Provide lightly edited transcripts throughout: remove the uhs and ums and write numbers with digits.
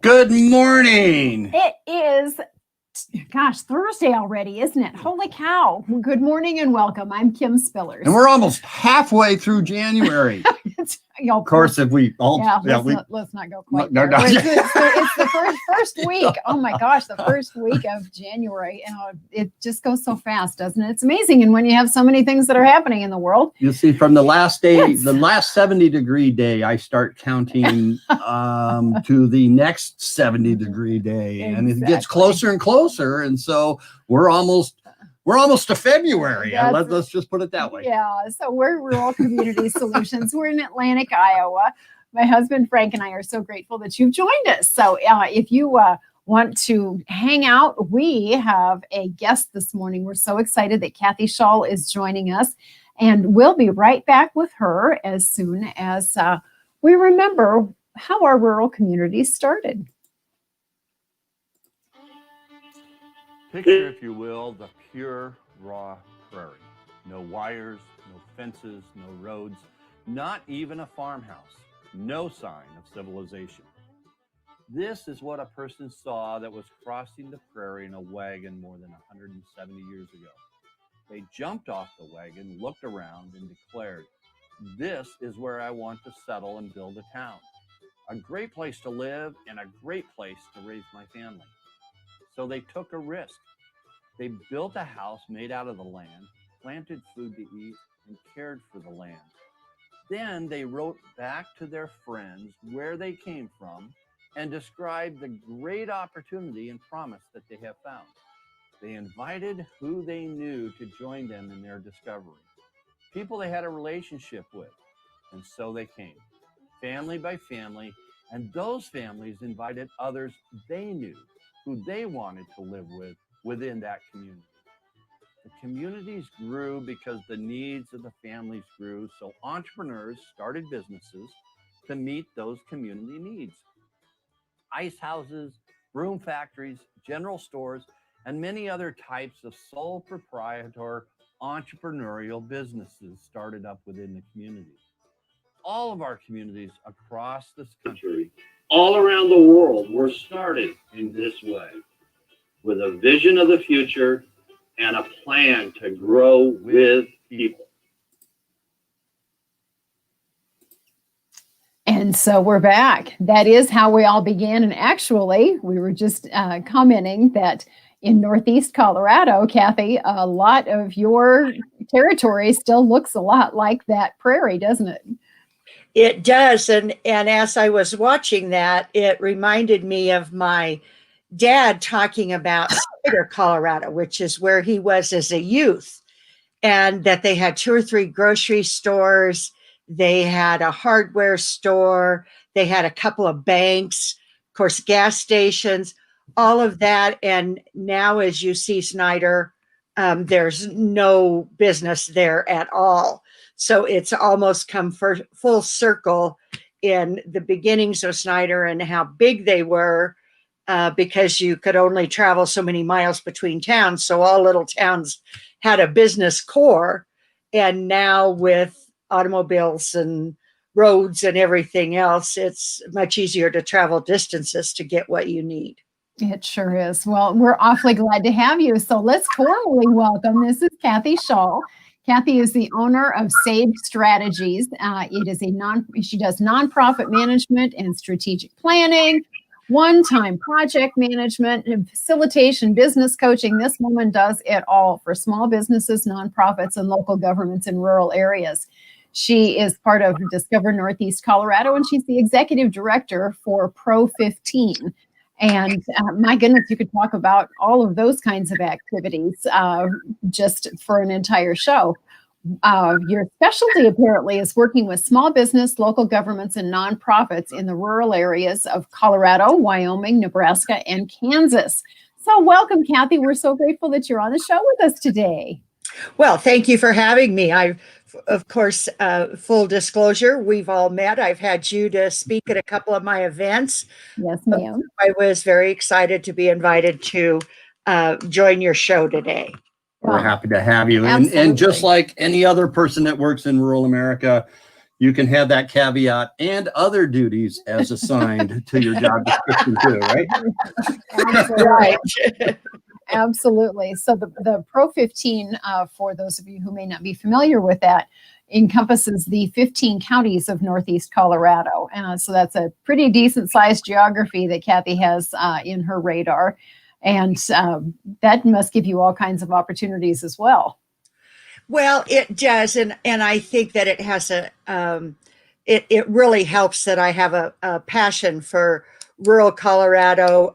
Good morning. It is, Thursday already, isn't it? Holy cow. Good morning and welcome. I'm Kim Spillers. And we're almost halfway through January. Of course, if we all... let's not go quite there. It's the first week. Oh my gosh, the first week of January. It just goes so fast, doesn't it? It's amazing. And when you have so many things that are happening in the world. You see, from the last day, the last 70-degree day, I start counting to the next 70-degree day. Exactly. And it gets closer and closer. And so we're almost to February. Let's just put it that way. Yeah. So we're Rural Community Solutions. We're in Atlantic, Iowa. My husband, Frank, and I are so grateful that you've joined us. So if you want to hang out, we have a guest this morning. We're so excited that Cathy Shull is joining us. And we'll be right back with her as soon as we remember how our rural communities started. Picture, if you will, the pure, raw prairie. No wires, no fences, no roads, not even a farmhouse. No sign of civilization. This is what a person saw that was crossing the prairie in a wagon more than 170 years ago. They jumped off the wagon, looked around, and declared, "This is where I want to settle and build a town. A great place to live and a great place to raise my family." So they took a risk. They built a house made out of the land, planted food to eat, and cared for the land. Then they wrote back to their friends where they came from and described the great opportunity and promise that they have found. They invited who they knew to join them in their discovery, people they had a relationship with, and so they came, family by family, and those families invited others they knew, who they wanted to live with within that community. The communities grew because the needs of the families grew, so entrepreneurs started businesses to meet those community needs. Ice houses, broom factories, general stores, and many other types of sole proprietor entrepreneurial businesses started up within the community. All of our communities across this country, all around the world, were started in this way, with a vision of the future and a plan to grow with people. And so we're back. That is how we all began. And actually, we were just commenting that in Northeast Colorado, Cathy, a lot of your territory still looks a lot like that prairie, doesn't it? It does. And as I was watching that, it reminded me of my dad talking about Snyder, Colorado, which is where he was as a youth, and that they had 2 or 3 grocery stores. They had a hardware store. They had a couple of banks, of course, gas stations, all of that. And now as you see Snyder, there's no business there at all. So it's almost come full circle in the beginnings of Snyder and how big they were, because you could only travel so many miles between towns. So all little towns had a business core. And now with automobiles and roads and everything else, it's much easier to travel distances to get what you need. It sure is. Well, we're awfully glad to have you. So let's formally welcome. This is Cathy Shull. Cathy is the owner of Save Strategies. She does nonprofit management and strategic planning, one-time project management, and facilitation, business coaching. This woman does it all for small businesses, nonprofits, and local governments in rural areas. She is part of Discover Northeast Colorado, and she's the executive director for Pro 15. And my goodness, you could talk about all of those kinds of activities just for an entire show. Your specialty apparently is working with small business, local governments, and nonprofits in the rural areas of Colorado, Wyoming, Nebraska, and Kansas. So welcome, Cathy. We're so grateful that you're on the show with us today. Well, thank you for having me. Of course, full disclosure, we've all met. I've had you to speak at a couple of my events. Yes, ma'am. I was very excited to be invited to join your show today. We're happy to have you. And just like any other person that works in rural America, you can have that caveat and other duties as assigned to your job description too, right? Absolutely. Right. Absolutely. So the Pro 15, for those of you who may not be familiar with that, encompasses the 15 counties of Northeast Colorado. So that's a pretty decent sized geography that Cathy has in her radar. And that must give you all kinds of opportunities as well. Well, it does, and I think that it has it really helps that I have a passion for rural Colorado,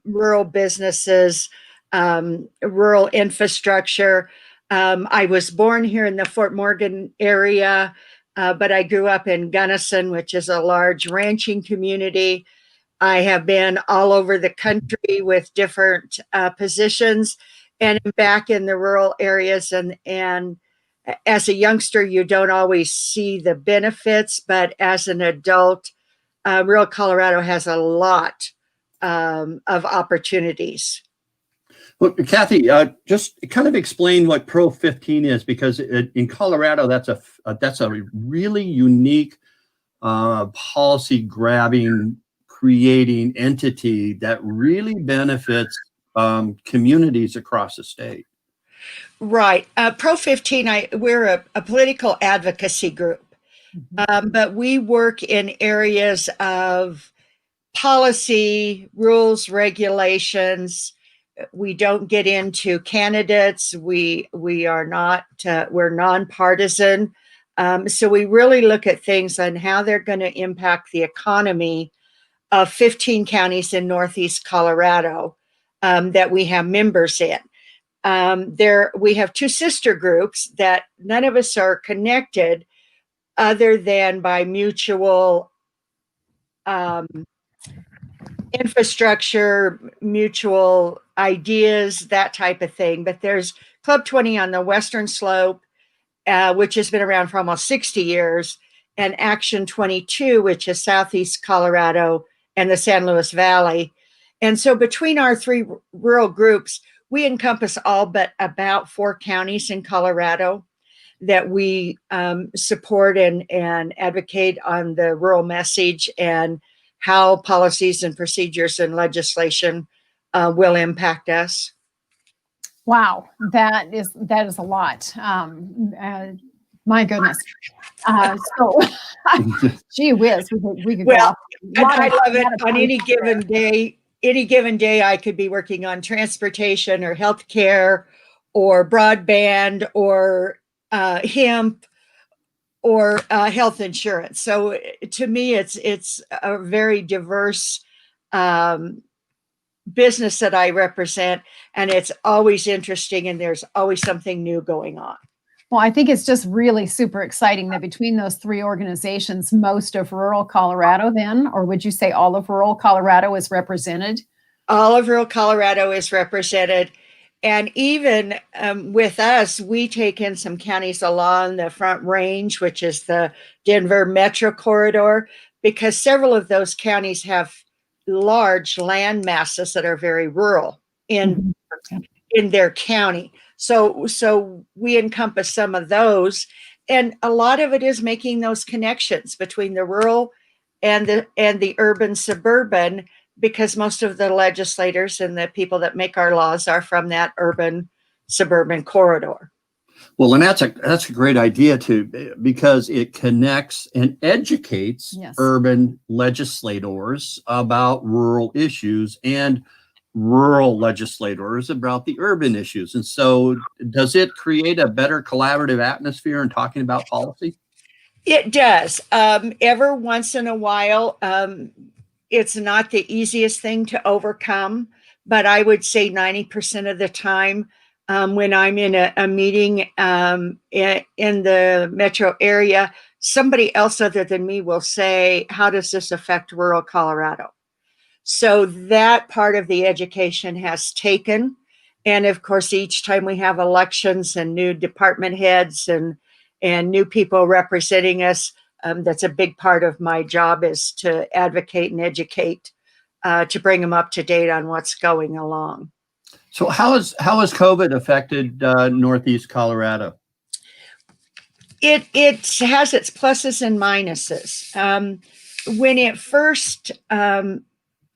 rural businesses, rural infrastructure. I was born here in the Fort Morgan area, but I grew up in Gunnison, which is a large ranching community. I have been all over the country with different positions and back in the rural areas. And as a youngster, you don't always see the benefits, but as an adult, rural Colorado has a lot of opportunities. Well, Cathy, just kind of explain what Pro 15 is, because in Colorado, that's a really unique policy grabbing, creating entity that really benefits communities across the state. Right. Pro 15, we're a political advocacy group, but we work in areas of policy, rules, regulations. We don't get into candidates. We are not, we're nonpartisan. So we really look at things on how they're going to impact the economy of 15 counties in Northeast Colorado that we have members in. We have two sister groups that none of us are connected other than by mutual infrastructure, mutual ideas, that type of thing. But there's Club 20 on the Western Slope, which has been around for almost 60 years, and Action 22, which is Southeast Colorado and the San Luis Valley. And so between our three rural groups, we encompass all but about 4 counties in Colorado that we support and advocate on the rural message and how policies and procedures and legislation will impact us. Wow, that is a lot. My goodness. So, gee whiz, we could Well, go off. I love it. On any given day, I could be working on transportation or healthcare or broadband or hemp or health insurance. So to me, it's a very diverse business that I represent, and it's always interesting, and there's always something new going on. Well, I think it's just really super exciting that between those 3 organizations, most of rural Colorado then, or would you say all of rural Colorado is represented? All of rural Colorado is represented. And even with us, we take in some counties along the Front Range, which is the Denver metro corridor, because several of those counties have large land masses that are very rural in their county. So we encompass some of those, and a lot of it is making those connections between the rural and the urban suburban, because most of the legislators and the people that make our laws are from that urban suburban corridor. Well, and that's a great idea too, because it connects and educates urban legislators about rural issues and rural legislators about the urban issues. And so does it create a better collaborative atmosphere in talking about policy? It does. Every once in a while, it's not the easiest thing to overcome, but I would say 90% of the time, when I'm in a meeting in the metro area, somebody else other than me will say, how does this affect rural Colorado? So that part of the education has taken. And of course, each time we have elections and new department heads and new people representing us, that's a big part of my job, is to advocate and educate, to bring them up to date on what's going along. So how has COVID affected Northeast Colorado? It has its pluses and minuses. When it first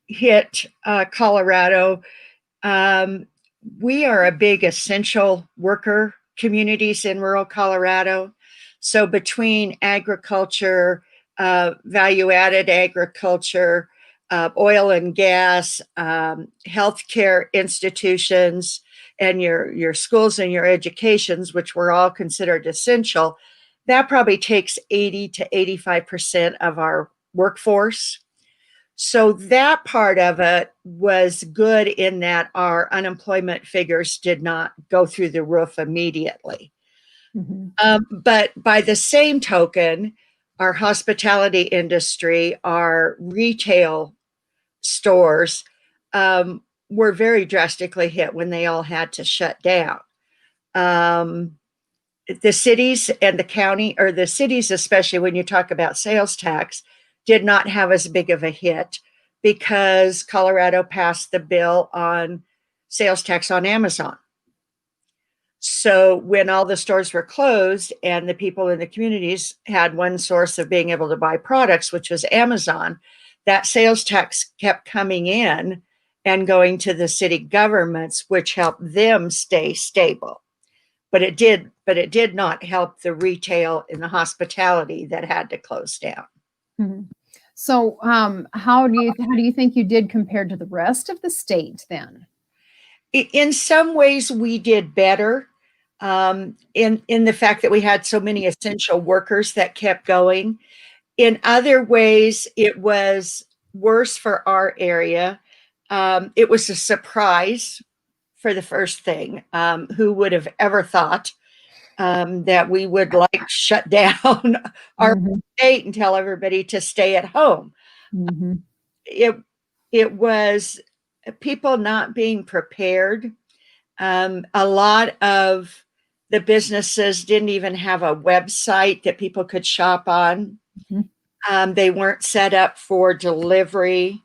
hit Colorado, we are a big essential worker communities in rural Colorado. So between agriculture, value-added agriculture, oil and gas, healthcare institutions, and your schools and your educations, which were all considered essential, that probably takes 80 to 85% of our workforce. So that part of it was good in that our unemployment figures did not go through the roof immediately. But by the same token, our hospitality industry, our retail stores were very drastically hit when they all had to shut down. The cities and the county, or the cities especially when you talk about sales tax, did not have as big of a hit because Colorado passed the bill on sales tax on Amazon. So when all the stores were closed and the people in the communities had one source of being able to buy products, which was Amazon, that sales tax kept coming in and going to the city governments, which helped them stay stable. But it did not help the retail and the hospitality that had to close down. So how do you think you did compared to the rest of the state then? In some ways, we did better in the fact that we had so many essential workers that kept going. In other ways, it was worse for our area. It was a surprise for the first thing. Who would have ever thought that we would like shut down our state and tell everybody to stay at home? It was people not being prepared. A lot of the businesses didn't even have a website that people could shop on. They weren't set up for delivery.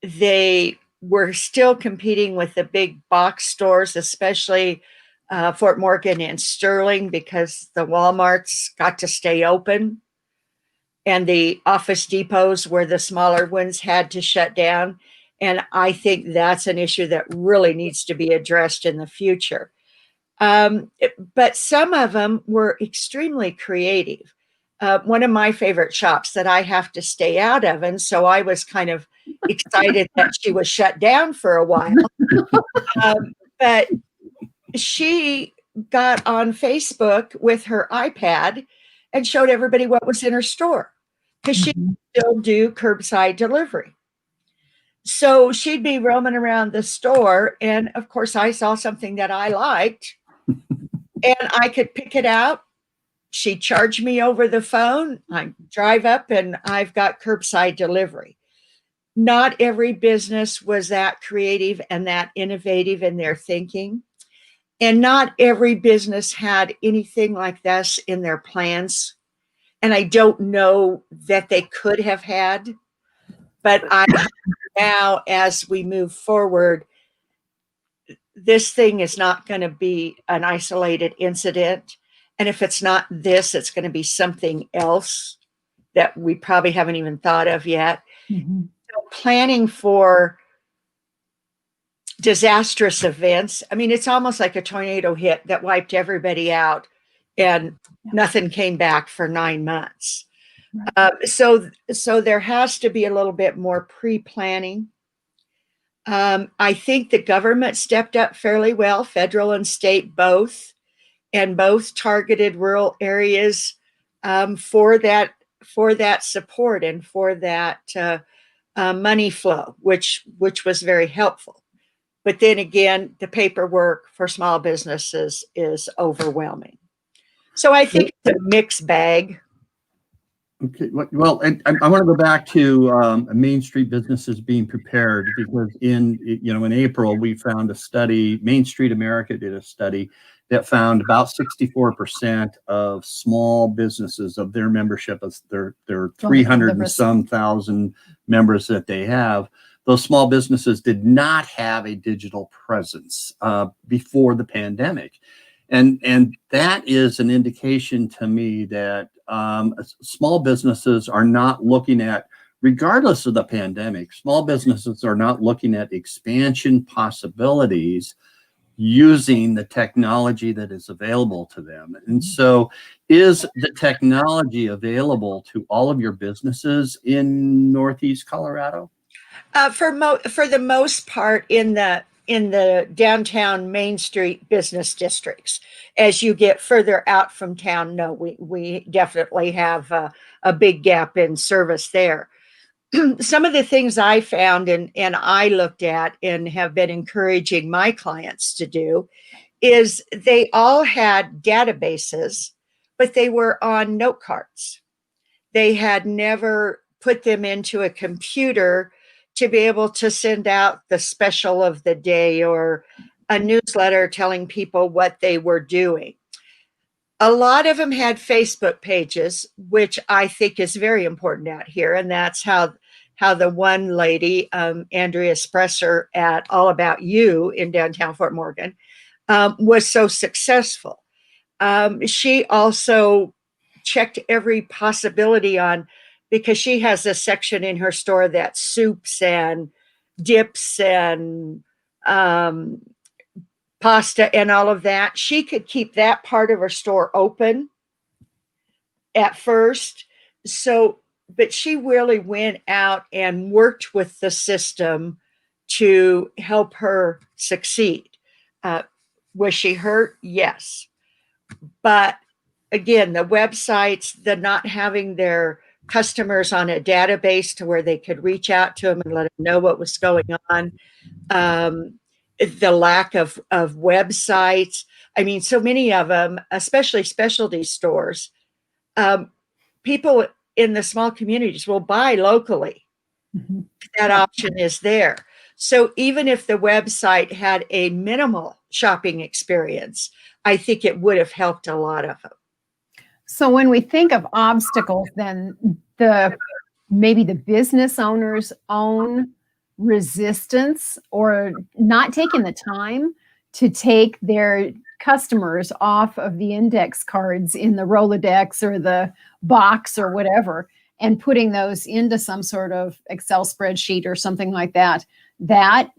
They were still competing with the big box stores, especially Fort Morgan and Sterling, because the Walmarts got to stay open. And the Office Depots, where the smaller ones had to shut down. And I think that's an issue that really needs to be addressed in the future. But some of them were extremely creative. One of my favorite shops that I have to stay out of, and so I was kind of excited that she was shut down for a while. But she got on Facebook with her iPad and showed everybody what was in her store, because she still do curbside delivery. So she'd be roaming around the store, and of course I saw something that I liked and I could pick it out. She charged me over the phone. I drive up and I've got curbside delivery. Not every business was that creative and that innovative in their thinking. And not every business had anything like this in their plans. And I don't know that they could have had. But now, as we move forward, this thing is not going to be an isolated incident. And if it's not this, it's going to be something else that we probably haven't even thought of yet. So planning for disastrous events. I mean, it's almost like a tornado hit that wiped everybody out and nothing came back for 9 months. So there has to be a little bit more pre-planning. I think the government stepped up fairly well, federal and state both, and both targeted rural areas for that support and for that money flow, which was very helpful. But then again, the paperwork for small businesses is overwhelming. So I think it's a mixed bag. Okay, well, I want to go back to Main Street businesses being prepared, because in April we found a study. Main Street America did a study that found about 64% of small businesses, of their membership, of their 300 and some thousand members that they have, those small businesses did not have a digital presence before the pandemic. And that is an indication to me that small businesses are not looking at, regardless of the pandemic, small businesses are not looking at expansion possibilities using the technology that is available to them. And so, is the technology available to all of your businesses in Northeast Colorado? For the most part, in the downtown Main Street business districts. As you get further out from town, no, we definitely have a big gap in service there. Some of the things I found and I looked at and have been encouraging my clients to do is they all had databases, but they were on note cards. They had never put them into a computer to be able to send out the special of the day or a newsletter telling people what they were doing. A lot of them had Facebook pages, which I think is very important out here. And that's how the one lady, Andrea Spresser at All About You in downtown Fort Morgan, was so successful. She also checked every possibility on, because she has a section in her store that's soups and dips and pasta and all of that. She could keep that part of her store open at first. So, but she really went out and worked with the system to help her succeed. Was she hurt? Yes. But again, the websites, the not having their customers on a database to where they could reach out to them and let them know what was going on. The lack of websites. I mean, so many of them, especially specialty stores, people in the small communities will buy locally. Mm-hmm. That option is there. So even if the website had a minimal shopping experience, I think it would have helped a lot of them. So when we think of obstacles, then maybe the business owner's own resistance or not taking the time to take their customers off of the index cards in the Rolodex or the box or whatever, and putting those into some sort of Excel spreadsheet or something like that. That's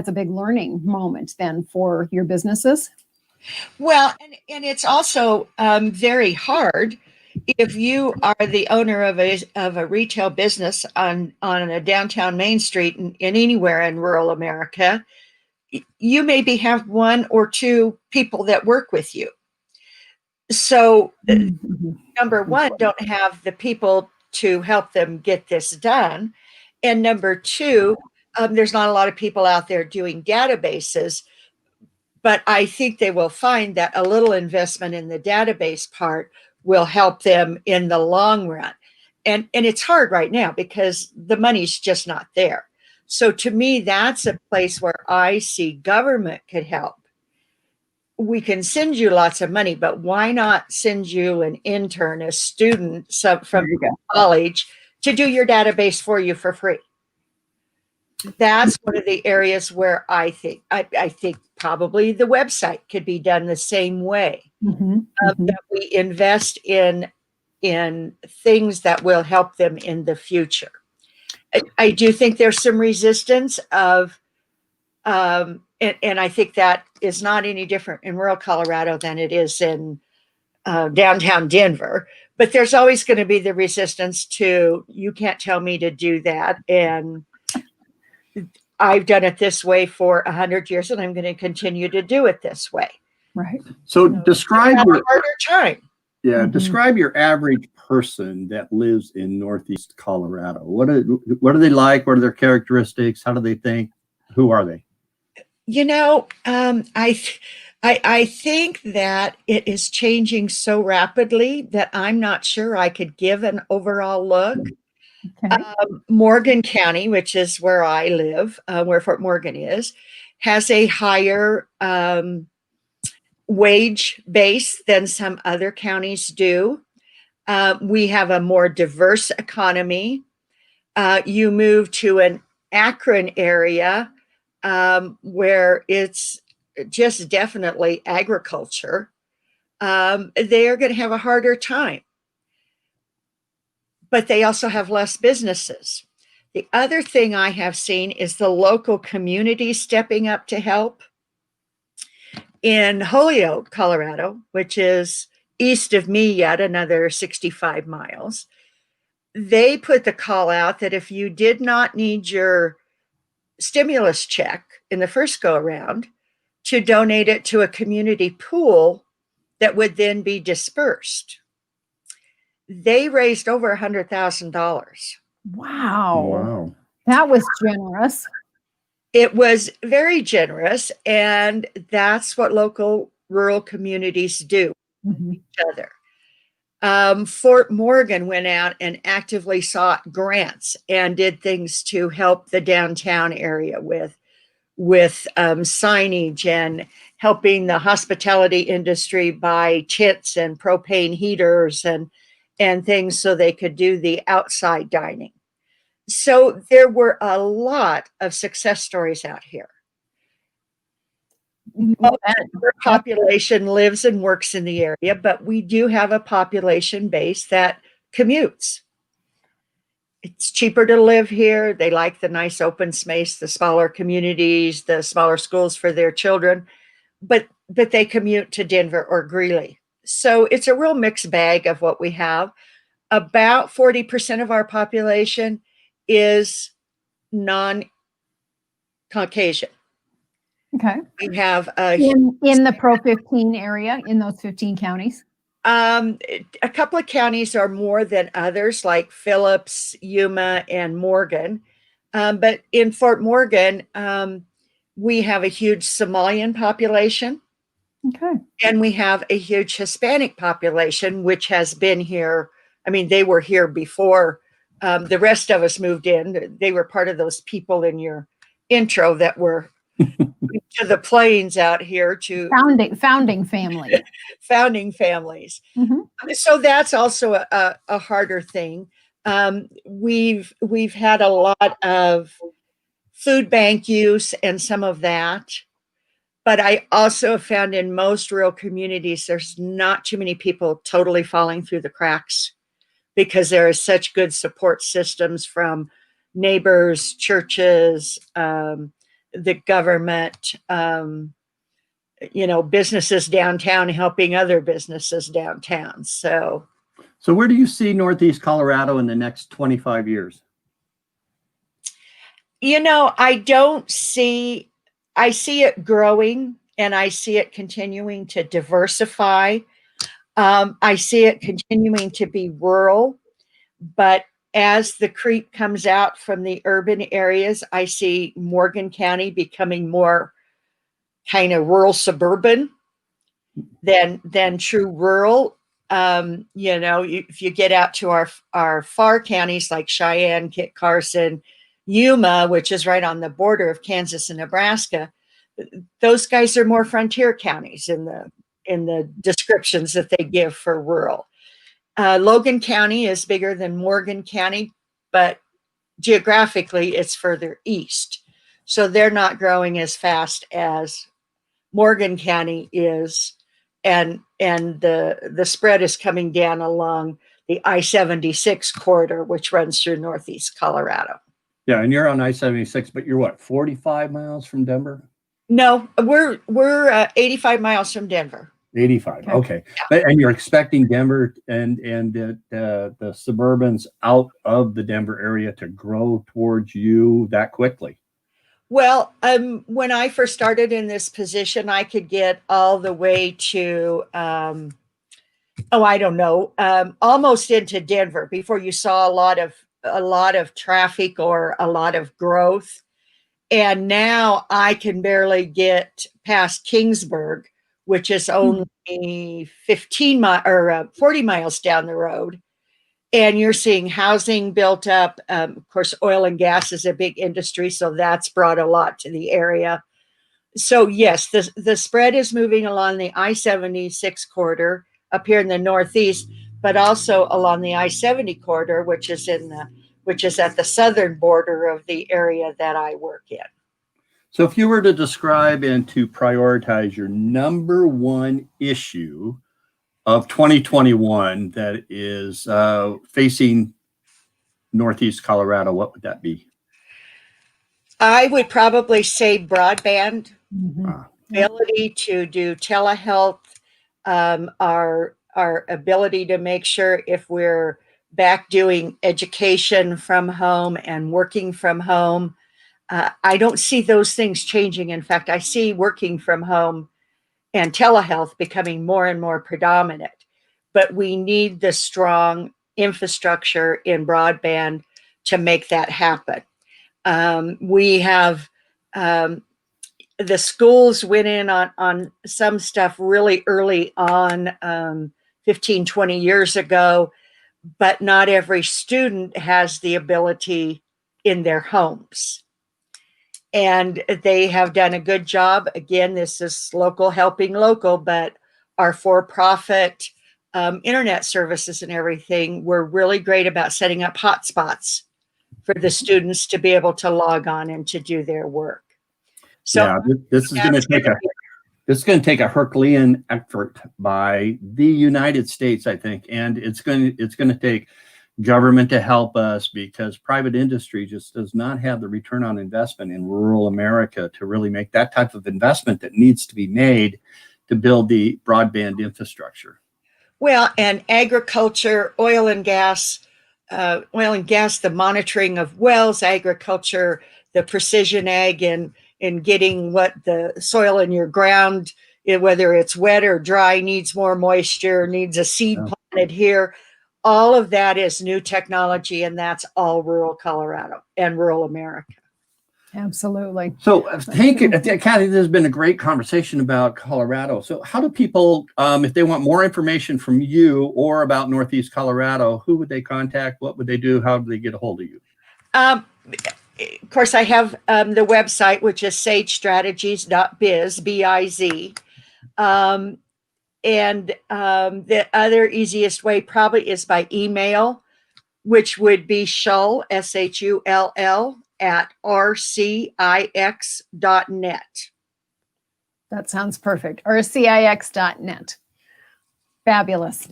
a big learning moment then for your businesses. Well, and it's also very hard if you are the owner of a retail business on a downtown Main Street in anywhere in rural America. You maybe have one or two people that work with you. So, number one, don't have the people to help them get this done, and number two, there's not a lot of people out there doing databases. But I think they will find that a little investment in the database part will help them in the long run. And it's hard right now because the money's just not there. So to me, that's a place where I see government could help. We can send you lots of money, but why not send you an intern, a student from college to do your database for you for free? That's one of the areas where I think probably the website could be done the same way. That we invest in things that will help them in the future. I do think there's some resistance of, and I think that is not any different in rural Colorado than it is in downtown Denver. But there's always going to be the resistance to, you can't tell me to do that, and I've done it this way for 100 years, and I'm going to continue to do it this way. Right. So describe your harder time. Yeah, describe your average person that lives in Northeast Colorado. What are they like? What are their characteristics? How do they think? Who are they? You know, I think that it is changing so rapidly that I'm not sure I could give an overall look. Okay. Morgan County, which is where I live, where Fort Morgan is, has a higher wage base than some other counties do. We have a more diverse economy. You move to an Akron area where it's just definitely agriculture, they are going to have a harder time. But they also have less businesses. The other thing I have seen is the local community stepping up to help. In Holyoke, Colorado, which is east of me yet another 65 miles, they put the call out that if you did not need your stimulus check in the first go around, to donate it to a community pool that would then be dispersed. They raised over $100,000. Wow. Wow. That was generous. It was very generous, and that's what local rural communities do Mhm. with each other. Fort Morgan went out and actively sought grants and did things to help the downtown area with signage and helping the hospitality industry buy tents and propane heaters and things so they could do the outside dining. So there were a lot of success stories out here. Most of the population lives and works in the area, but we do have a population base that commutes. It's cheaper to live here. They like the nice open space, the smaller communities, the smaller schools for their children, but they commute to Denver or Greeley. So it's a real mixed bag of what we have. About 40% of our population is non-Caucasian. Okay. We have In the Pro 15 area, in those 15 counties. a couple of counties are more than others, like Phillips, Yuma, and Morgan. But in Fort Morgan, we have a huge Somalian population. Okay. And we have a huge Hispanic population, which has been here. I mean, they were here before the rest of us moved in. They were part of those people in your intro that were to the plains out here to Founding family. founding families. Mm-hmm. So that's also a harder thing. We've had a lot of food bank use and some of that. But I also have found in most rural communities, there's not too many people totally falling through the cracks because there are such good support systems from neighbors, churches, the government, businesses downtown helping other businesses downtown. So where do you see Northeast Colorado in the next 25 years? I see it growing and I see it continuing to diversify. I see it continuing to be rural, but as the creep comes out from the urban areas, I see Morgan County becoming more kind of rural suburban than true rural. If you get out to our far counties like Cheyenne, Kit Carson, Yuma, which is right on the border of Kansas and Nebraska, those guys are more frontier counties in the descriptions that they give for rural. Logan County is bigger than Morgan County, but geographically it's further east. So they're not growing as fast as Morgan County is. And the spread is coming down along the I-76 corridor, which runs through Northeast Colorado. Yeah, and you're on I-76, but you're what, 45 miles from Denver? No, we're 85 miles from Denver. 85. Okay. And you're expecting Denver and the suburbans out of the Denver area to grow towards you that quickly? Well, when I first started in this position, I could get all the way to, almost into Denver before you saw a lot of traffic or a lot of growth. And now I can barely get past Kingsburg, which is only 40 miles down the road. And you're seeing housing built up. Of course, oil and gas is a big industry, so that's brought a lot to the area. So yes, the spread is moving along the I-76 corridor up here in the Northeast, but also along the I-70 corridor, which is at the southern border of the area that I work in. So if you were to describe and to prioritize your number one issue of 2021 that is facing Northeast Colorado, what would that be? I would probably say broadband, Mhm. ability to do telehealth, our ability to make sure if we're back doing education from home and working from home. I don't see those things changing. In fact, I see working from home and telehealth becoming more and more predominant. But we need the strong infrastructure in broadband to make that happen. We have the schools went in on some stuff really early on, 15, 20 years ago, but not every student has the ability in their homes. And they have done a good job. Again, this is local helping local, but our for-profit internet services and everything were really great about setting up hotspots for the students to be able to log on and to do their work. So Yeah, this is going to take a Herculean effort by the United States, I think, and it's going to take government to help us, because private industry just does not have the return on investment in rural America to really make that type of investment that needs to be made to build the broadband infrastructure. well, and agriculture, oil and gas, the monitoring of wells, agriculture, the precision ag, and getting what the soil in your ground, whether it's wet or dry, needs more moisture, needs a seed planted here. All of that is new technology, and that's all rural Colorado and rural America. Absolutely. So thank you, Cathy. This has been a great conversation about Colorado. So how do people, if they want more information from you or about Northeast Colorado, who would they contact? What would they do? How do they get a hold of you? Of course, I have the website, which is sagestrategies.biz, B-I-Z. And the other easiest way probably is by email, which would be Shull, SHULL, at rcix.net. That sounds perfect. rcix.net. Fabulous.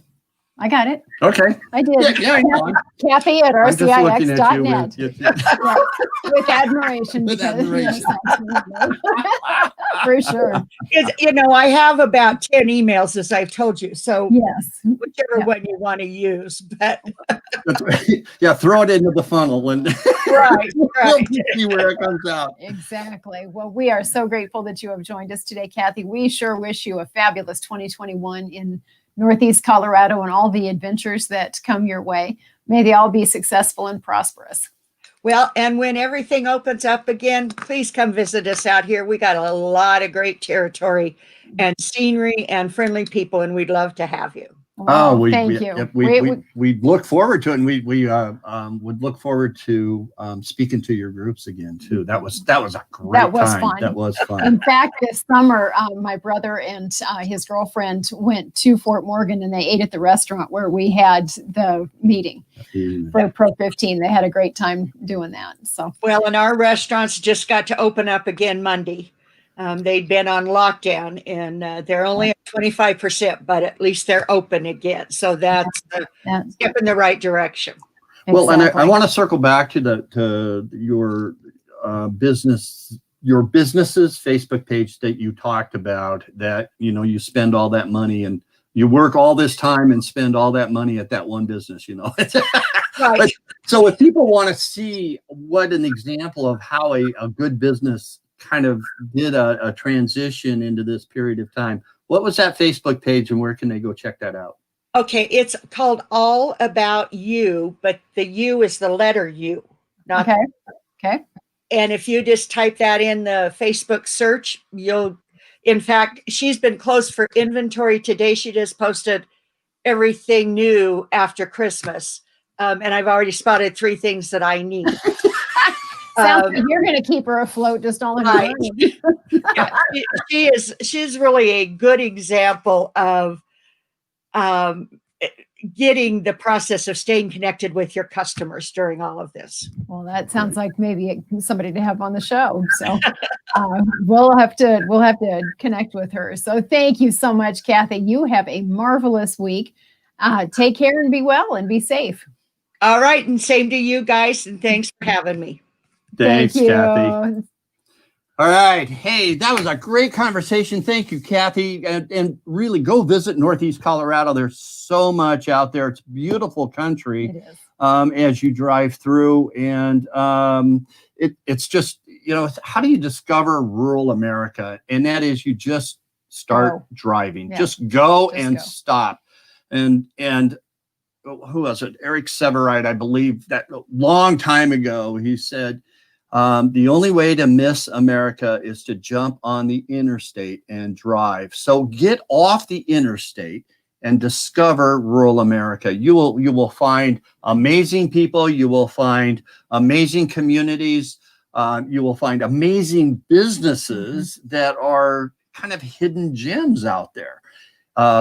I got it. Okay. I did. Yeah, I know. Kathy at I'm just looking at you rcix.net. With admiration. With because- admiration. Yes, for sure. I have about 10 emails, as I've told you. So Yes. whichever Yeah. one you want to use, but That's right. Yeah, throw it into the funnel and right. we'll see where it comes out. Exactly. Well, we are so grateful that you have joined us today, Kathy. We sure wish you a fabulous 2021 in Northeast Colorado and all the adventures that come your way. May they all be successful and prosperous. Well, and when everything opens up again, please come visit us out here. We got a lot of great territory and scenery and friendly people, and we'd love to have you. Well, thank you. We look forward to it, and we would look forward to speaking to your groups again too. That was a great That was time. fun. That was fun. In fact, this summer, my brother and his girlfriend went to Fort Morgan, and they ate at the restaurant where we had the meeting for Pro 15. They had a great time doing that. So well, and our restaurants just got to open up again Monday. They'd been on lockdown, and they're only at 25%, but at least they're open again. So that's a step in the right direction. Well, and I want to circle back to your business's Facebook page that you talked about, that you spend all that money and you work all this time and spend all that money at that one business. Right. So if people want to see what an example of how a good business kind of did a transition into this period of time, what was that Facebook page and where can they go check that out? Okay, it's called All About You, but the U is the letter U. Not Okay. And if you just type that in the Facebook search, in fact, she's been closed for inventory today. She just posted everything new after Christmas. And I've already spotted 3 things that I need. Sounds like you're going to keep her afloat just all in Right. yeah. She's really a good example of getting the process of staying connected with your customers during all of this. Well, that sounds like maybe somebody to have on the show. So we'll have to connect with her. So thank you so much, Cathy. You have a marvelous week. Take care and be well and be safe. All right. And same to you guys. And thanks for having me. Thanks, Thank you. Kathy. All right. Hey, that was a great conversation. Thank you, Kathy. And really go visit Northeast Colorado. There's so much out there. It's a beautiful country. It is. As you drive through. And it's just, how do you discover rural America? And that is you just start driving. Yeah. Just go Just and go. stop. And who was it? Eric Severide, I believe, that a long time ago, he said, the only way to miss America is to jump on the interstate and drive. So get off the interstate and discover rural America. You will find amazing people. You will find amazing communities. You will find amazing businesses that are kind of hidden gems out there.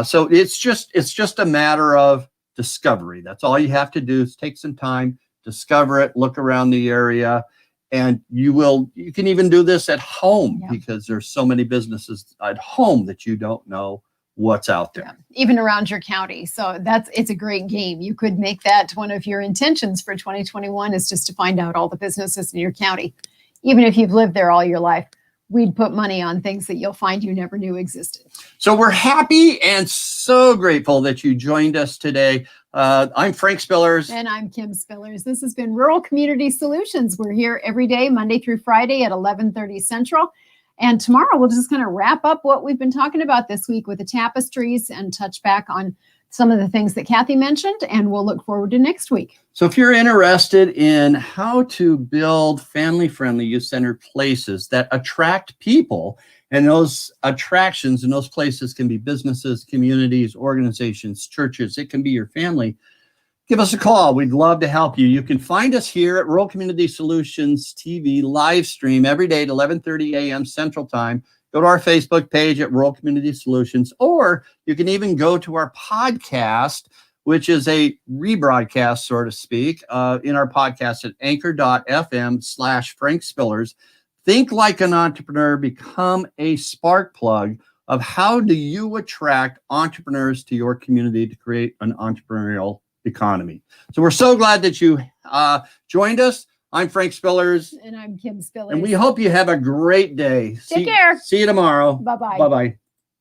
So it's just a matter of discovery. That's all you have to do is take some time, discover it, look around the area. And you can even do this at home because there's so many businesses at home that you don't know what's out there. Yeah. Even around your county. So it's a great game. You could make that one of your intentions for 2021 is just to find out all the businesses in your county. Even if you've lived there all your life, we'd put money on things that you'll find you never knew existed. So we're happy and so grateful that you joined us today. I'm Frank Spillers. And I'm Kim Spillers. This has been Rural Community Solutions. We're here every day, Monday through Friday at 11:30 Central. And tomorrow we'll just kind of wrap up what we've been talking about this week with the tapestries and touch back on some of the things that Cathy mentioned. And we'll look forward to next week. So if you're interested in how to build family-friendly, youth-centered places that attract people, and those attractions and those places can be businesses, communities, organizations, churches, it can be your family, give us a call. We'd love to help you. You can find us here at Rural Community Solutions TV live stream every day at 11:30 a.m. Central Time. Go to our Facebook page at Rural Community Solutions, or you can even go to our podcast, which is a rebroadcast, so to speak, in our podcast at anchor.fm/Frank Spillers. Think like an entrepreneur, become a spark plug of how do you attract entrepreneurs to your community to create an entrepreneurial economy. So we're so glad that you joined us. I'm Frank Spillers. And I'm Kim Spillers. And we hope you have a great day. Take care. See you tomorrow. Bye-bye. Bye-bye.